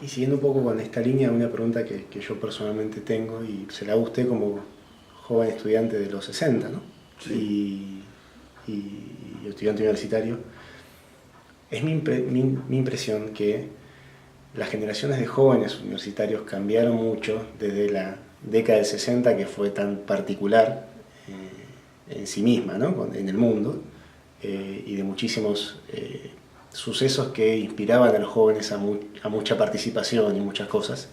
Y siguiendo un poco con esta línea, una pregunta que yo personalmente tengo y se la hago a usted como joven estudiante de los 60, ¿no? Sí. Y estudiante universitario. Es mi impresión que las generaciones de jóvenes universitarios cambiaron mucho desde la década del 60, que fue tan particular en sí misma, ¿no? En el mundo, y de muchísimos sucesos que inspiraban a los jóvenes a mucha participación y muchas cosas.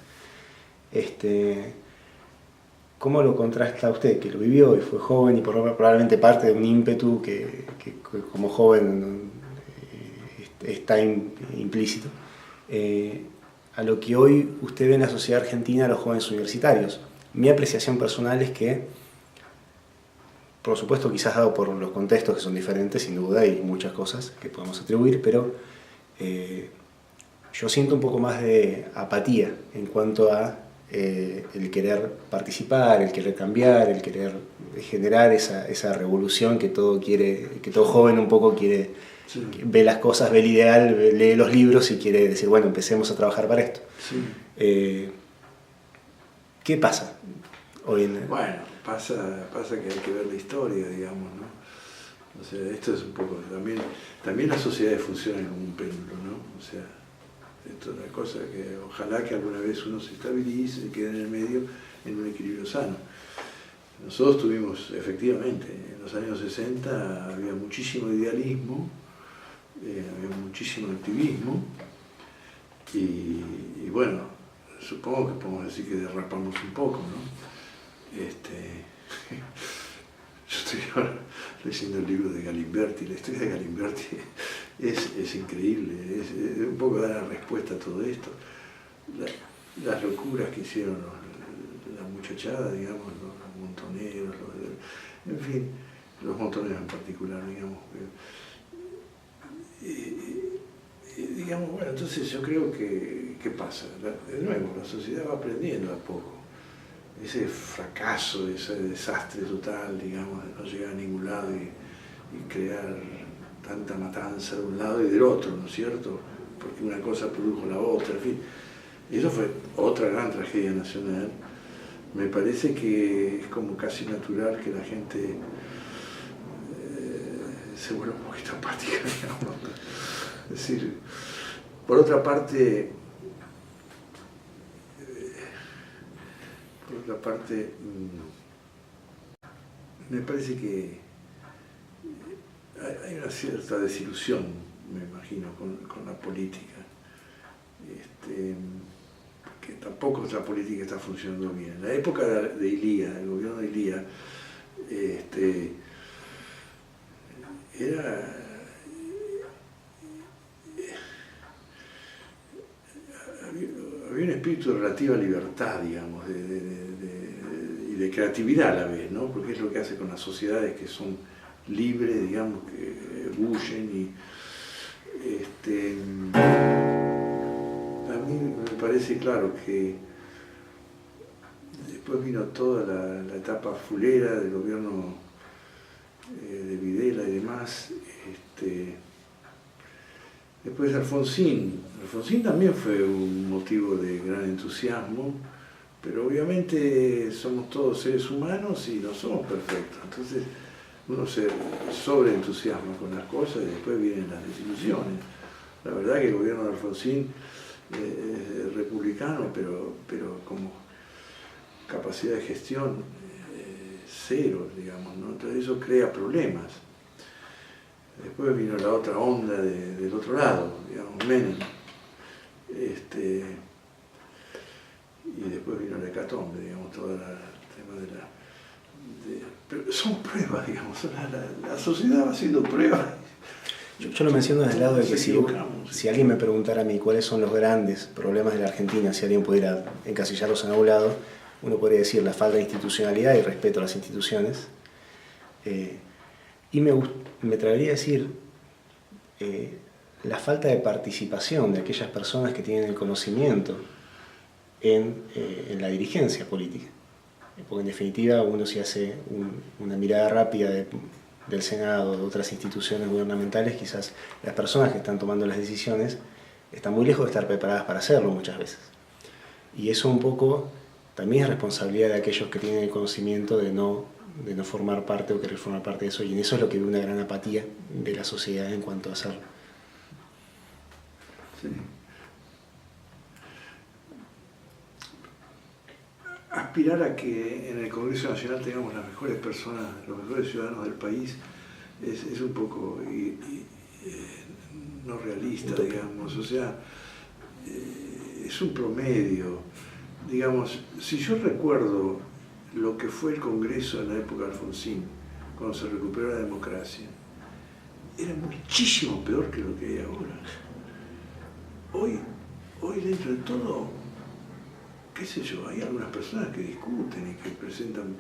¿Cómo lo contrasta usted, que lo vivió y fue joven y probablemente parte de un ímpetu que como joven está implícito, a lo que hoy usted ve en la sociedad argentina a los jóvenes universitarios? Mi apreciación personal es que, por supuesto, quizás dado por los contextos que son diferentes, sin duda, y muchas cosas que podemos atribuir, pero yo siento un poco más de apatía en cuanto a el querer participar, el querer cambiar, el querer generar esa revolución que todo joven un poco quiere. Sí. Ve las cosas, ve el ideal, lee los libros y quiere decir, bueno, empecemos a trabajar para esto. Sí. ¿Qué pasa hoy en Bueno, pasa que hay que ver la historia, digamos, ¿no? O sea, esto es un poco, también las sociedades funcionan como un péndulo, ¿no? O sea, esto es una cosa que ojalá que alguna vez uno se estabilice y quede en el medio en un equilibrio sano. Nosotros tuvimos, efectivamente, en los años 60 había muchísimo idealismo, había muchísimo activismo y bueno, supongo que podemos decir que derrapamos un poco, ¿no? Yo estoy ahora leyendo el libro de Galimberti, la historia de Galimberti es increíble, es un poco dar la respuesta a todo esto. Las locuras que hicieron la muchachada, digamos, los montoneros, en fin, los montoneros en particular, digamos. Digamos, bueno, entonces yo creo que, ¿qué pasa? De nuevo, la sociedad va aprendiendo a poco. Ese fracaso, ese desastre total, digamos, de no llegar a ningún lado y crear tanta matanza de un lado y del otro, ¿no es cierto? Porque una cosa produjo la otra, en fin. Y eso fue otra gran tragedia nacional. Me parece que es como casi natural que la gente se vuelva un poquito apática, digamos. Es decir, por otra parte, me parece que hay una cierta desilusión, me imagino, con la política. Que tampoco la política está funcionando bien. En la época de Ilía, el gobierno de Ilía, había un espíritu de relativa libertad, digamos, y de creatividad a la vez, ¿no? Porque es lo que hace con las sociedades que son libres, digamos, que bullen y a mí me parece claro que después vino toda la etapa fulera del gobierno de Videla y demás. Después Alfonsín también fue un motivo de gran entusiasmo, pero obviamente somos todos seres humanos y no somos perfectos. Entonces uno se sobreentusiasma con las cosas y después vienen las desilusiones. La verdad que el gobierno de Alfonsín es republicano, pero como capacidad de gestión cero, digamos, ¿no? Entonces eso crea problemas. Después vino la otra onda del otro lado, digamos, Menem. Y después vino la hecatombe, digamos, todo el tema pero son pruebas, digamos, la sociedad va haciendo pruebas. Yo lo menciono desde el lado de que si alguien me preguntara a mí cuáles son los grandes problemas de la Argentina, si alguien pudiera encasillarlos en algún lado, uno podría decir la falta de institucionalidad y respeto a las instituciones. Y me atrevería a decir la falta de participación de aquellas personas que tienen el conocimiento en la dirigencia política. Porque en definitiva uno si hace una mirada rápida del Senado, de otras instituciones gubernamentales, quizás las personas que están tomando las decisiones están muy lejos de estar preparadas para hacerlo muchas veces. Y eso un poco también es responsabilidad de aquellos que tienen el conocimiento de no formar parte o querer formar parte de eso, y en eso es lo que veo una gran apatía de la sociedad en cuanto a hacerlo. Sí. Aspirar a que en el Congreso Nacional tengamos las mejores personas, los mejores ciudadanos del país, es un poco no realista, digamos. O sea, es un promedio. Digamos, si yo recuerdo lo que fue el Congreso en la época de Alfonsín, cuando se recuperó la democracia, era muchísimo peor que lo que hay ahora. Hoy dentro de todo, qué sé yo, hay algunas personas que discuten y que presentan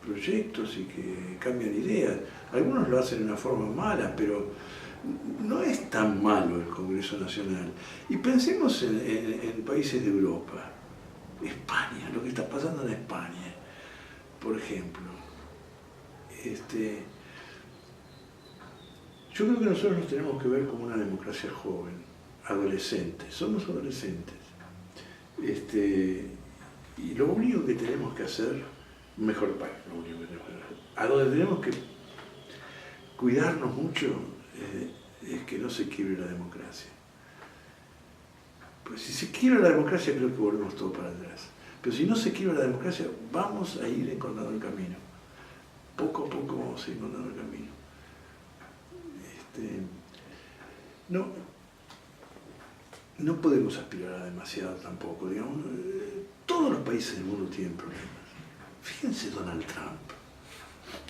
proyectos y que cambian ideas. Algunos lo hacen de una forma mala, pero no es tan malo el Congreso Nacional. Y pensemos en países de Europa. España, lo que está pasando en España, por ejemplo. Yo creo que nosotros nos tenemos que ver como una democracia joven, adolescentes, somos adolescentes. Y lo único que tenemos que hacer, mejor país, lo único que tenemos que hacer, a donde tenemos que cuidarnos mucho, es que no se quiebre la democracia. Pues si se quiebra la democracia, creo que volvemos todo para atrás. Pero si no se quiebra la democracia, vamos a ir encontrando el camino. Poco a poco vamos a ir encontrando el camino. No podemos aspirar a demasiado tampoco, digamos. Todos los países del mundo tienen problemas. Fíjense Donald Trump,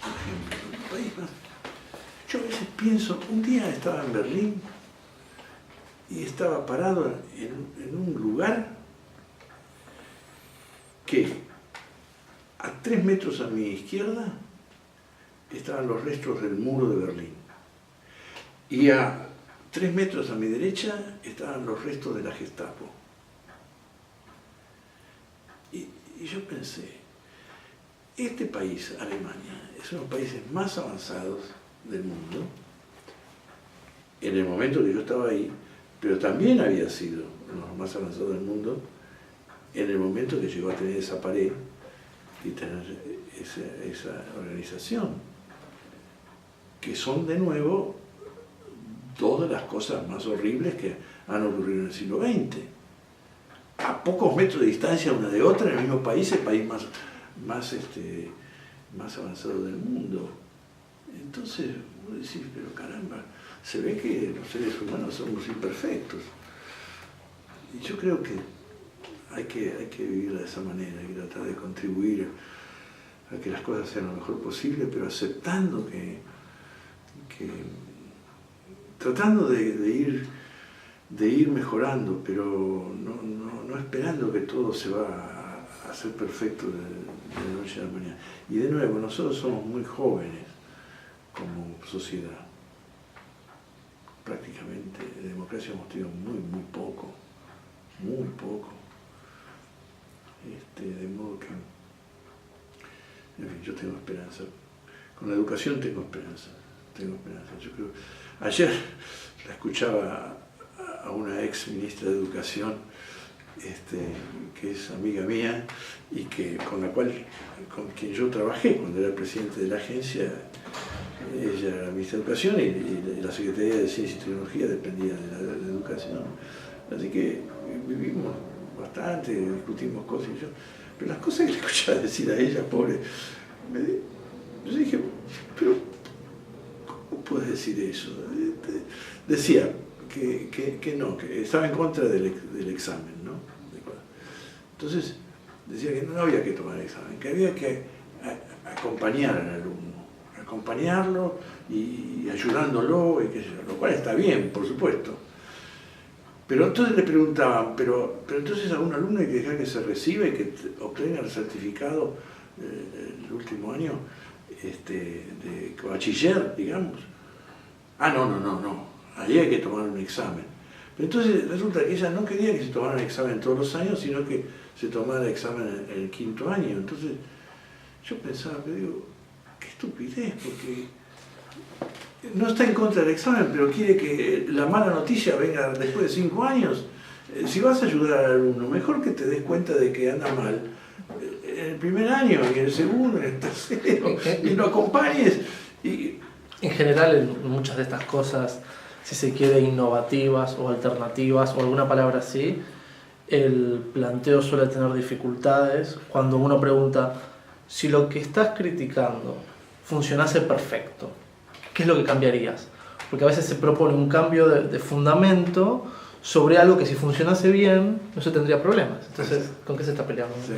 por ejemplo, un país más. Yo a veces pienso, un día estaba en Berlín y estaba parado en un lugar que a 3 metros a mi izquierda estaban los restos del muro de Berlín y a 3 metros a mi derecha estaban los restos de la Gestapo. Y yo pensé, este país, Alemania, es uno de los países más avanzados del mundo, en el momento que yo estaba ahí, pero también había sido uno de los más avanzados del mundo en el momento que llegó a tener esa pared y tener esa organización, que son de nuevo todas las cosas más horribles que han ocurrido en el siglo XX. A pocos metros de distancia una de otra, en el mismo país, el país más avanzado del mundo. Entonces, vos decís, pero caramba, se ve que los seres humanos somos imperfectos. Y yo creo que hay que vivir de esa manera, hay que tratar de contribuir a que las cosas sean lo mejor posible, pero aceptando tratando de ir mejorando, pero no esperando que todo se va a hacer perfecto de la noche a la mañana. Y de nuevo, nosotros somos muy jóvenes como sociedad. Prácticamente de democracia hemos tenido muy poco. De modo que, en fin, yo tengo esperanza. Con la educación tengo esperanza. Yo creo, ayer la escuchaba a una ex ministra de Educación, que es amiga mía y con quien yo trabajé cuando era presidente de la agencia. Ella era la ministra de Educación y la Secretaría de Ciencia y Tecnología dependía de la Educación. Así que vivimos bastante, discutimos cosas y yo. Pero las cosas que le escuchaba decir a ella, pobre, yo dije, pero ¿cómo puedes decir eso? Decía que no, que estaba en contra del examen, ¿no? Entonces decía que no había que tomar el examen, que había que acompañar al alumno, acompañarlo y ayudándolo, y qué sé yo, lo cual está bien, por supuesto. Pero entonces le preguntaban, pero entonces a un alumno hay que dejar que se reciba y que obtenga el certificado el último año de bachiller, digamos. Ah, no, ahí hay que tomar un examen. Pero entonces resulta que ella no quería que se tomara un examen todos los años, sino que se tomara el examen en el 5.º año. Entonces yo pensaba, pero digo, qué estupidez, porque no está en contra del examen, pero quiere que la mala noticia venga después de 5 años. Si vas a ayudar al alumno, mejor que te des cuenta de que anda mal en el primer año, y en el segundo, en el tercero, y lo acompañes. En general, en muchas de estas cosas, si se quiere, innovativas o alternativas o alguna palabra así, el planteo suele tener dificultades cuando uno pregunta si lo que estás criticando funcionase perfecto, ¿qué es lo que cambiarías? Porque a veces se propone un cambio de fundamento sobre algo que si funcionase bien no se tendría problemas. Entonces, ¿con qué se está peleando? Sí.